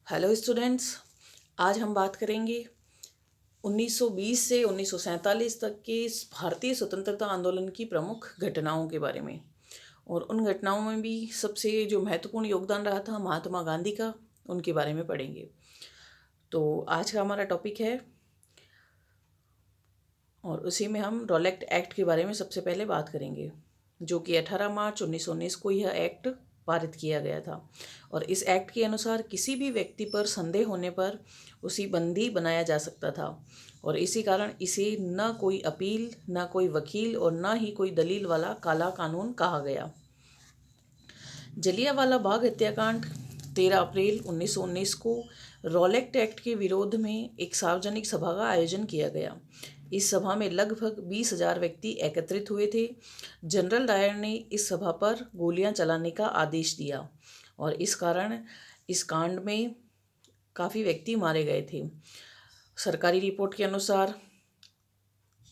Hello students. आज हम बात करेंगे 1920 से 1947 तक के इस भारतीय स्वतंत्रता आंदोलन की प्रमुख घटनाओं के बारे में। और उन घटनाओं में भी सबसे जो महत्वपूर्ण योगदान रहा था महात्मा गांधी का, उनके बारे में पढ़ेंगे। तो आज का हमारा टॉपिक है और उसी में हम रॉलेट एक्ट के बारे में सबसे पहले बात करेंगे, जो कि 18 मार्च 1919 को यह एक्ट पारित किया गया था। और इस एक्ट के अनुसार किसी भी व्यक्ति पर संदेह होने पर उसे बंदी बनाया जा सकता था, और इसी कारण इसे न कोई अपील, न कोई वकील और न ही कोई दलील वाला काला कानून कहा गया। जलियांवाला बाग हत्याकांड 13 अप्रैल 1919 को रॉलेट एक्ट के विरोध में एक सार्वजनिक सभा का आयोजन किया गया। इस सभा में लगभग 20,000 व्यक्ति एकत्रित हुए थे। जनरल डायर ने इस सभा पर गोलियां चलाने का आदेश दिया और इस कारण इस कांड में काफ़ी व्यक्ति मारे गए थे। सरकारी रिपोर्ट के अनुसार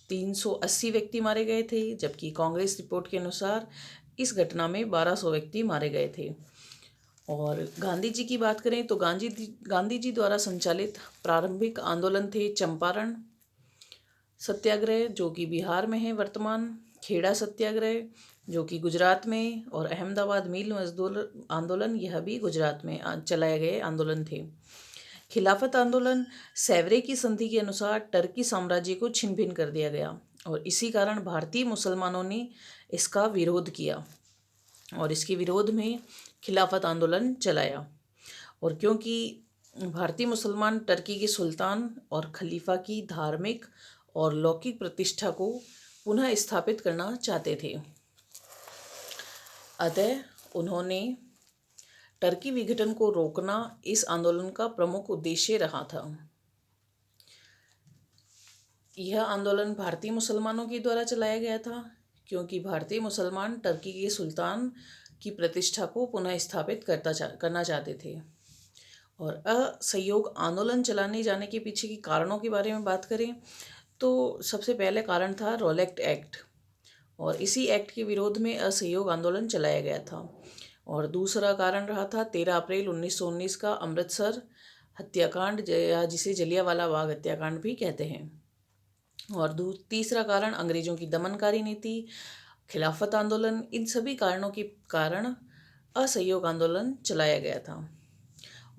380 व्यक्ति मारे गए थे, जबकि कांग्रेस रिपोर्ट के अनुसार इस घटना में 1200 व्यक्ति मारे गए थे। और गांधी जी की बात करें तो गांधी जी द्वारा संचालित प्रारंभिक आंदोलन थे चंपारण सत्याग्रह, जो कि बिहार में है वर्तमान, खेड़ा सत्याग्रह, जो कि गुजरात में, और अहमदाबाद मिल मजदूर आंदोलन, यह भी गुजरात में चलाए गए आंदोलन थे। खिलाफत आंदोलन सेवरे की संधि के अनुसार टर्की साम्राज्य को छिन्न भिन्न कर दिया गया और इसी कारण भारतीय मुसलमानों ने इसका विरोध किया और इसके विरोध में खिलाफत आंदोलन चलाया। और क्योंकि भारतीय मुसलमान टर्की के सुल्तान और खलीफा की धार्मिक और लौकिक प्रतिष्ठा को पुनः स्थापित करना चाहते थे, अतः उन्होंने टर्की विघटन को रोकना इस आंदोलन का प्रमुख उद्देश्य रहा था। यह आंदोलन भारतीय मुसलमानों के द्वारा चलाया गया था क्योंकि भारतीय मुसलमान टर्की के सुल्तान की प्रतिष्ठा को पुनः स्थापित करना चाहते थे। और असहयोग आंदोलन चलाने जाने के पीछे के कारणों के बारे में बात करें तो सबसे पहले कारण था रॉलेट एक्ट, और इसी एक्ट के विरोध में असहयोग आंदोलन चलाया गया था। और दूसरा कारण रहा था 13 अप्रैल 1919 का अमृतसर हत्याकांड, जिसे जलियांवाला बाग हत्याकांड भी कहते हैं। और तीसरा कारण अंग्रेजों की दमनकारी नीति, खिलाफत आंदोलन, इन सभी कारणों के कारण असहयोग आंदोलन चलाया गया था।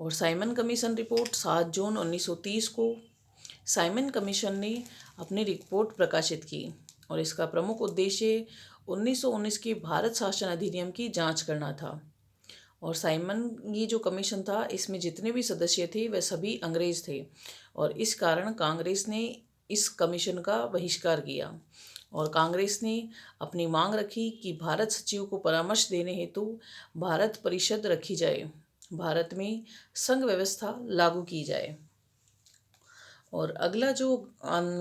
और साइमन कमीशन रिपोर्ट 7 जून 1930 को साइमन कमीशन ने अपनी रिपोर्ट प्रकाशित की और इसका प्रमुख उद्देश्य 1919 के भारत शासन अधिनियम की जांच करना था। और साइमन ये जो कमीशन था, इसमें जितने भी सदस्य थे वह सभी अंग्रेज थे और इस कारण कांग्रेस ने इस कमीशन का बहिष्कार किया और कांग्रेस ने अपनी मांग रखी कि भारत सचिव को परामर्श देने हेतु भारत परिषद रखी जाए, भारत में संघ व्यवस्था लागू की जाए। और अगला जो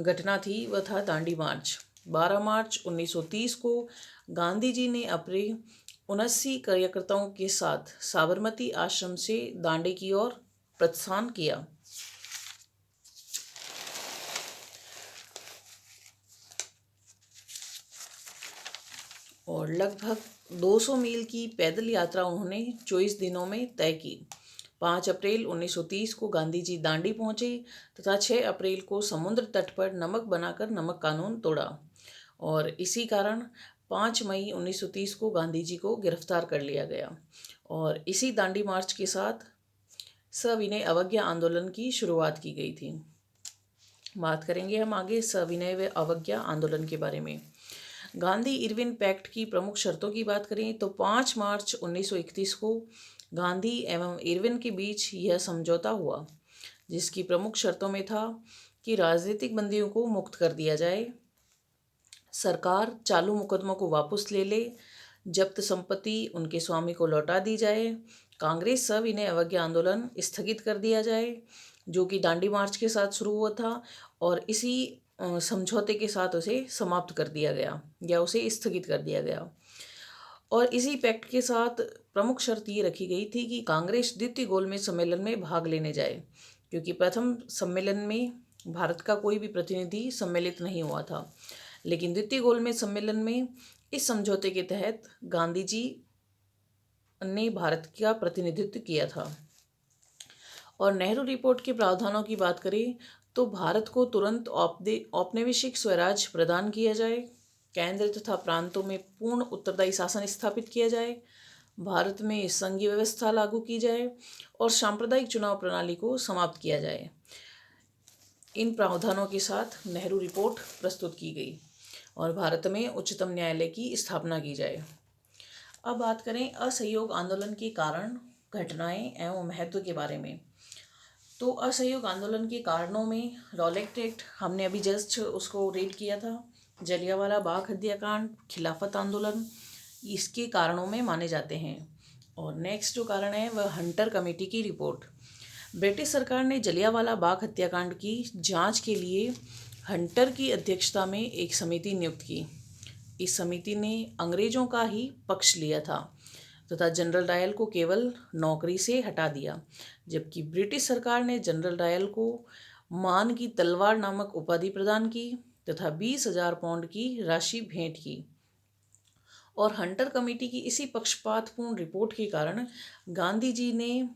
घटना थी वह था दांडी मार्च। 12 मार्च 1930 को गांधी जी ने अपने 79 कार्यकर्ताओं के साथ साबरमती आश्रम से दांडी की ओर प्रस्थान किया। और लगभग 200 मील की पैदल यात्रा उन्होंने 24 दिनों में तय की। 5 अप्रैल 1930 को गांधी जी दांडी पहुंचे तथा 6 अप्रैल को समुद्र तट पर नमक बनाकर नमक कानून तोड़ा और इसी कारण 5 मई 1930 को गांधी जी को गिरफ्तार कर लिया गया। और इसी दांडी मार्च के साथ सविनय अवज्ञा आंदोलन की शुरुआत की गई थी। बात करेंगे हम आगे सविनय व अवज्ञा आंदोलन के बारे में। गांधी इरविन पैक्ट की प्रमुख शर्तों की बात करें तो 5 मार्च 1931 को गांधी एवं इरविन के बीच यह समझौता हुआ, जिसकी प्रमुख शर्तों में था कि राजनीतिक बंदियों को मुक्त कर दिया जाए, सरकार चालू मुकदमों को वापस ले ले, जब्त संपत्ति उनके स्वामी को लौटा दी जाए, कांग्रेस सविनय अवज्ञा आंदोलन स्थगित कर दिया जाए, जो कि दांडी मार्च के साथ शुरू हुआ था और इसी समझौते के साथ उसे समाप्त कर दिया गया या उसे स्थगित कर दिया गया। और इसी पैक्ट के साथ प्रमुख शर्त ये रखी गई थी कि कांग्रेस द्वितीय गोलमेज सम्मेलन में भाग लेने जाए, क्योंकि प्रथम सम्मेलन में भारत का कोई भी प्रतिनिधि सम्मिलित नहीं हुआ था, लेकिन द्वितीय गोलमेज सम्मेलन में इस समझौते के तहत गांधी जी ने भारत का प्रतिनिधित्व किया था। और नेहरू रिपोर्ट के प्रावधानों की बात करें तो भारत को तुरंत औपनिवेशिक स्वराज प्रदान किया जाए, केंद्र तथा प्रांतों में पूर्ण उत्तरदायी शासन स्थापित किया जाए, भारत में संघीय व्यवस्था लागू की जाए और सांप्रदायिक चुनाव प्रणाली को समाप्त किया जाए। इन प्रावधानों के साथ नेहरू रिपोर्ट प्रस्तुत की गई और भारत में उच्चतम न्यायालय की स्थापना की जाए। अब बात करें असहयोग आंदोलन के कारण, घटनाएं एवं महत्व के बारे में। तो असहयोग आंदोलन के कारणों में रॉलेट एक्ट, हमने अभी जस्ट उसको रीड किया था, जलियांवाला बाग हत्याकांड, खिलाफत आंदोलन इसके कारणों में माने जाते हैं। और नेक्स्ट जो कारण है वह हंटर कमेटी की रिपोर्ट। ब्रिटिश सरकार ने जलियांवाला बाग हत्याकांड की जांच के लिए हंटर की अध्यक्षता में एक समिति नियुक्त की। इस समिति ने अंग्रेजों का ही पक्ष लिया था तथा जनरल डायल को केवल नौकरी से हटा दिया, जबकि ब्रिटिश सरकार ने जनरल डायल को मान की तलवार नामक उपाधि प्रदान की तथा 20,000 पाउंड की राशि भेंट की। और हंटर कमेटी की इसी पक्षपातपूर्ण रिपोर्ट के कारण गांधी जी ने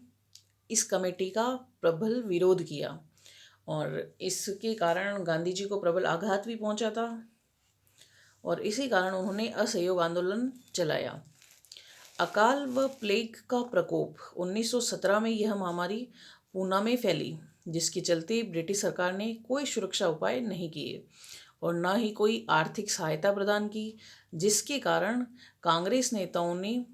इस कमेटी का प्रबल विरोध किया और इसके कारण गांधी जी को प्रबल आघात भी पहुंचा था और इसी कारण उन्होंने असहयोग आंदोलन चलाया। अकाल व प्लेग का प्रकोप 1917 में यह महामारी पूना में फैली, जिसके चलते ब्रिटिश सरकार ने कोई सुरक्षा उपाय नहीं किए और न ही कोई आर्थिक सहायता प्रदान की, जिसके कारण कांग्रेस नेताओं ने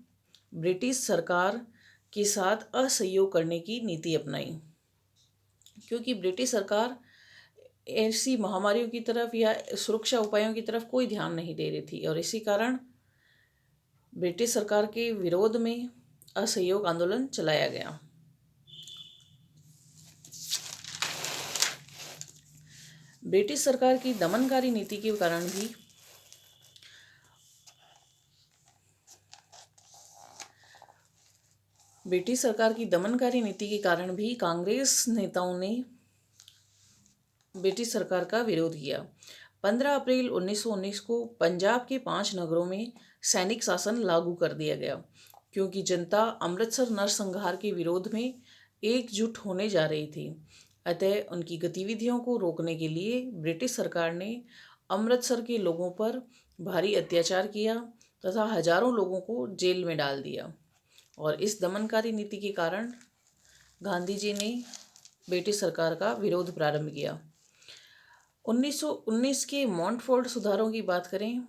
ब्रिटिश सरकार के साथ असहयोग करने की नीति अपनाई, क्योंकि ब्रिटिश सरकार ऐसी महामारियों की तरफ या सुरक्षा उपायों की तरफ कोई ध्यान नहीं दे रही थी और इसी कारण ब्रिटिश सरकार के विरोध में असहयोग आंदोलन चलाया गया। ब्रिटिश सरकार की दमनकारी नीति के कारण भी कांग्रेस नेताओं ने ब्रिटिश सरकार का विरोध किया। 15 अप्रैल 1919 को पंजाब के 5 नगरों में सैनिक शासन लागू कर दिया गया, क्योंकि जनता अमृतसर नरसंहार के विरोध में एकजुट होने जा रही थी। अतः उनकी गतिविधियों को रोकने के लिए ब्रिटिश सरकार ने अमृतसर के लोगों पर भारी अत्याचार किया तथा हजारों लोगों को जेल में डाल दिया। और इस दमनकारी नीति के कारण गांधी जी ने ब्रिटिश सरकार का विरोध प्रारंभ किया। 1919 के मॉन्टफोर्ट सुधारों की बात करें,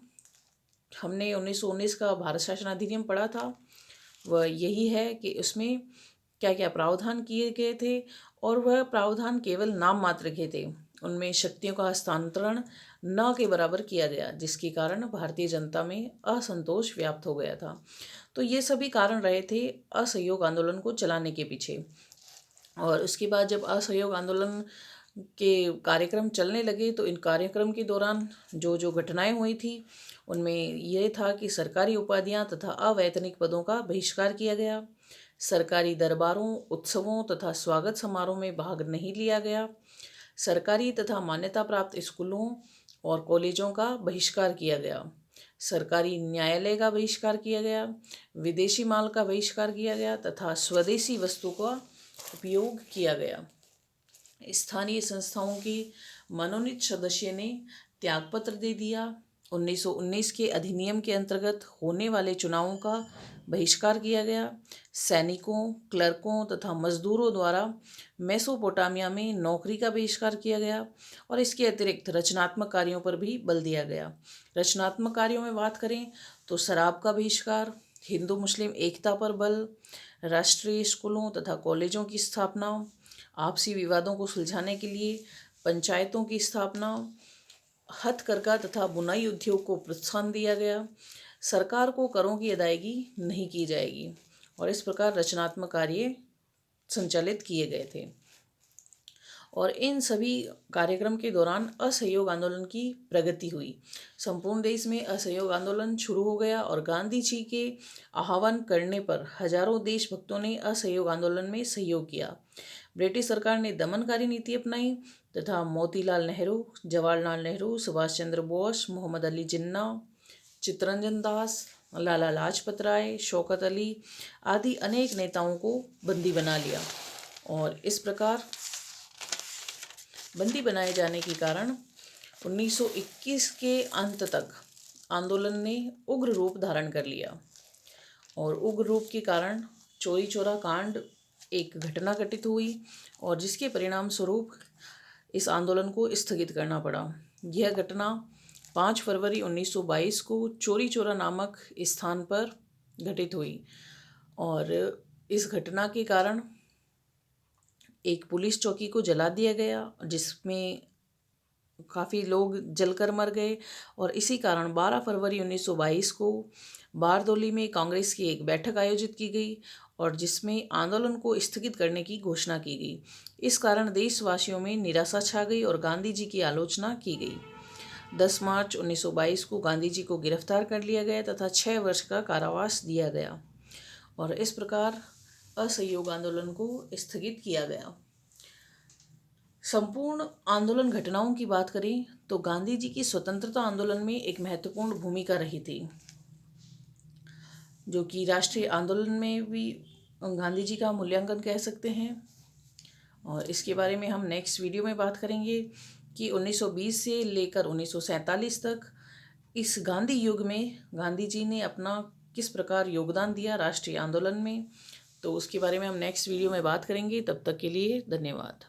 हमने 1919 का भारत शासन अधिनियम पढ़ा था, वह यही है कि उसमें क्या क्या प्रावधान किए गए थे और वह प्रावधान केवल नाम मात्र के थे। उनमें शक्तियों का हस्तांतरण न के बराबर किया गया, जिसके कारण भारतीय जनता में असंतोष व्याप्त हो गया था। तो ये सभी कारण रहे थे असहयोग आंदोलन को चलाने के पीछे। और उसके बाद जब असहयोग आंदोलन के कार्यक्रम चलने लगे तो इन कार्यक्रम के दौरान जो जो घटनाएं हुई थी उनमें यह था कि सरकारी उपाधियां तथा अवैतनिक पदों का बहिष्कार किया गया, सरकारी दरबारों, उत्सवों तथा स्वागत समारोह में भाग नहीं लिया गया, सरकारी तथा मान्यता प्राप्त स्कूलों और कॉलेजों का बहिष्कार किया गया, सरकारी न्यायालय का बहिष्कार किया गया, विदेशी माल का बहिष्कार किया गया तथा स्वदेशी वस्तु का उपयोग किया गया। स्थानीय संस्थाओं की मनोनीत सदस्य ने त्यागपत्र दे दिया। 1919 के अधिनियम के अंतर्गत होने वाले चुनावों का बहिष्कार किया गया। सैनिकों, क्लर्कों तथा मजदूरों द्वारा मेसोपोटामिया में नौकरी का बहिष्कार किया गया और इसके अतिरिक्त रचनात्मक कार्यों पर भी बल दिया गया। रचनात्मक कार्यों में बात करें तो शराब का बहिष्कार, हिंदू मुस्लिम एकता पर बल, राष्ट्रीय स्कूलों तथा कॉलेजों की स्थापना, आपसी विवादों को सुलझाने के लिए पंचायतों की स्थापना, हथकरघा तथा बुनाई उद्योग को प्रोत्साहन दिया गया, सरकार को करों की अदायगी नहीं की जाएगी और इस प्रकार रचनात्मक कार्य संचालित किए गए थे। और इन सभी कार्यक्रम के दौरान असहयोग आंदोलन की प्रगति हुई। संपूर्ण देश में असहयोग आंदोलन शुरू हो गया और गांधी जी के आह्वान करने पर हजारों देशभक्तों ने असहयोग आंदोलन में सहयोग किया। ब्रिटिश सरकार ने दमनकारी नीति अपनाई तथा मोतीलाल नेहरू, जवाहरलाल नेहरू, सुभाष चंद्र बोस, मोहम्मद अली जिन्ना, चित्तरंजन दास, लाला लाजपत राय, शौकत अली आदि अनेक नेताओं को बंदी बना लिया और इस प्रकार बंदी बनाए जाने के कारण 1921 के अंत तक आंदोलन ने उग्र रूप धारण कर लिया और उग्र रूप के कारण चौरी चौरा कांड एक घटना घटित हुई और जिसके परिणाम स्वरूप इस आंदोलन को स्थगित करना पड़ा। यह घटना 5 फरवरी 1922 को चौरी चौरा नामक स्थान पर घटित हुई और इस घटना के कारण एक पुलिस चौकी को जला दिया गया जिसमें काफ़ी लोग जलकर मर गए और इसी कारण 12 फरवरी 1922 को बारदौली में कांग्रेस की एक बैठक आयोजित की गई और जिसमें आंदोलन को स्थगित करने की घोषणा की गई। इस कारण देशवासियों में निराशा छा गई और गांधी जी की आलोचना की गई। 10 मार्च 1922 को गांधी जी को गिरफ्तार कर लिया गया तथा 6 वर्ष का कारावास दिया गया और इस प्रकार असहयोग आंदोलन को स्थगित किया गया। संपूर्ण आंदोलन घटनाओं की बात करें तो गांधी जी की स्वतंत्रता आंदोलन में एक महत्वपूर्ण भूमिका रही थी, जो कि राष्ट्रीय आंदोलन में भी गांधी जी का मूल्यांकन कह सकते हैं। और इसके बारे में हम नेक्स्ट वीडियो में बात करेंगे कि 1920 से लेकर 1947 तक इस गांधी युग में गांधी जी ने अपना किस प्रकार योगदान दिया राष्ट्रीय आंदोलन में, तो उसके बारे में हम नेक्स्ट वीडियो में बात करेंगे। तब तक के लिए धन्यवाद।